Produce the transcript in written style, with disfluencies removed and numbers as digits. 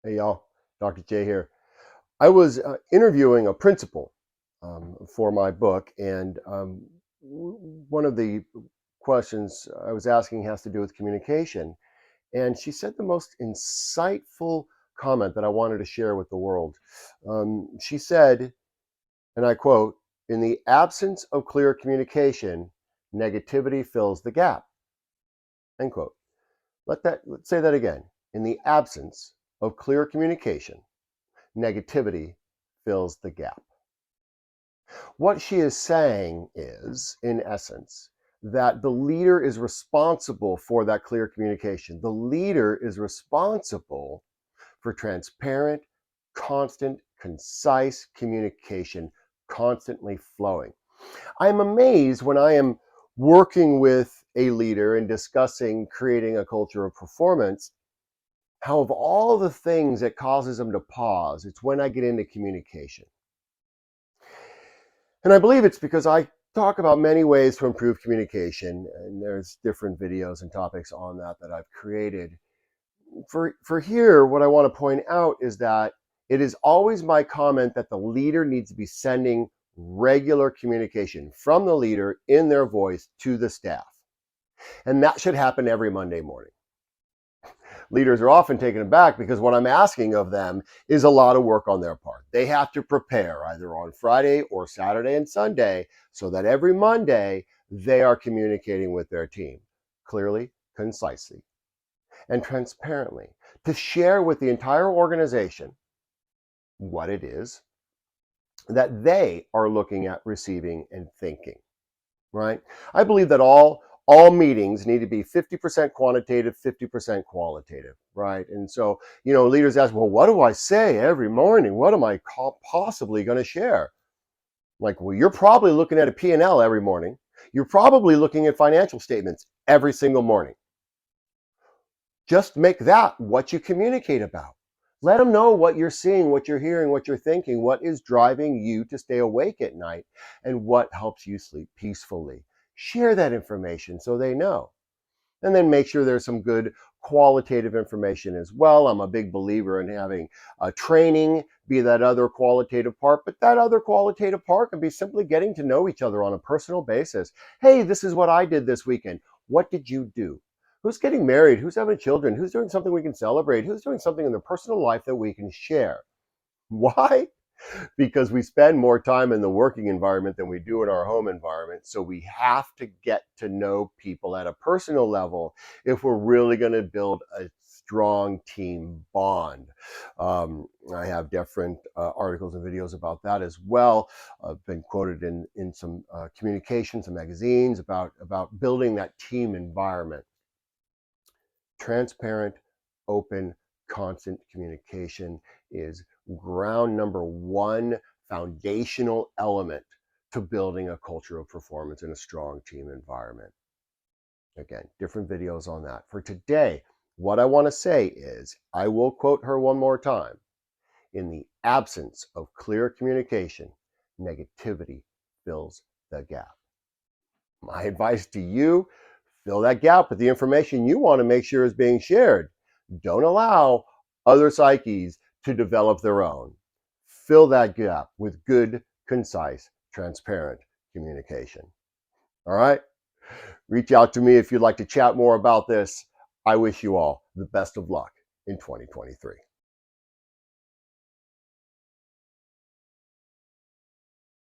Hey y'all, Dr. J here. I was interviewing a principal for my book, and one of the questions I was asking has to do with communication. And she said the most insightful comment that I wanted to share with the world. She said, and I quote, "In the absence of clear communication, negativity fills the gap." End quote. Let's say that again. In the absence of clear communication, negativity fills the gap. What she is saying is, in essence, that the leader is responsible for that clear communication. The leader is responsible for transparent, constant, concise communication, constantly flowing. I'm amazed when I am working with a leader and discussing creating a culture of performance, how of all the things that causes them to pause, it's when I get into communication. And I believe it's because I talk about many ways to improve communication, and there's different videos and topics on that I've created. For here, what I want to point out is that it is always my comment that the leader needs to be sending regular communication from the leader in their voice to the staff. And that should happen every Monday morning. Leaders are often taken aback because what I'm asking of them is a lot of work on their part. They have to prepare either on Friday or Saturday and Sunday so that every Monday they are communicating with their team clearly, concisely, and transparently to share with the entire organization what it is that they are looking at, receiving, and thinking, right? I believe that all meetings need to be 50% quantitative, 50% qualitative, right? And so, leaders ask, well, what do I say every morning? What am I possibly going to share? Like, well, you're probably looking at a P&L every morning. You're probably looking at financial statements every single morning. Just make that what you communicate about. Let them know what you're seeing, what you're hearing, what you're thinking, what is driving you to stay awake at night, and what helps you sleep peacefully. Share that information so they know. And then make sure there's some good qualitative information as well. I'm a big believer in having a training be that other qualitative part, but that other qualitative part can be simply getting to know each other on a personal basis. Hey, this is what I did this weekend. What did you do? Who's getting married? Who's having children? Who's doing something we can celebrate? Who's doing something in their personal life that we can share? Why? Because we spend more time in the working environment than we do in our home environment. So we have to get to know people at a personal level if we're really going to build a strong team bond. I have different articles and videos about that as well. I've been quoted in some communications and magazines about building that team environment. Transparent, open, constant communication is ground number one foundational element to building a culture of performance in a strong team environment. Again, different videos on that. For today, what I want to say is I will quote her one more time. In the absence of clear communication, negativity fills the gap. My advice to you, fill that gap with the information you want to make sure is being shared. Don't allow other psyches to develop their own. Fill that gap with good, concise, transparent communication. All right? Reach out to me if you'd like to chat more about this. I wish you all the best of luck in 2023.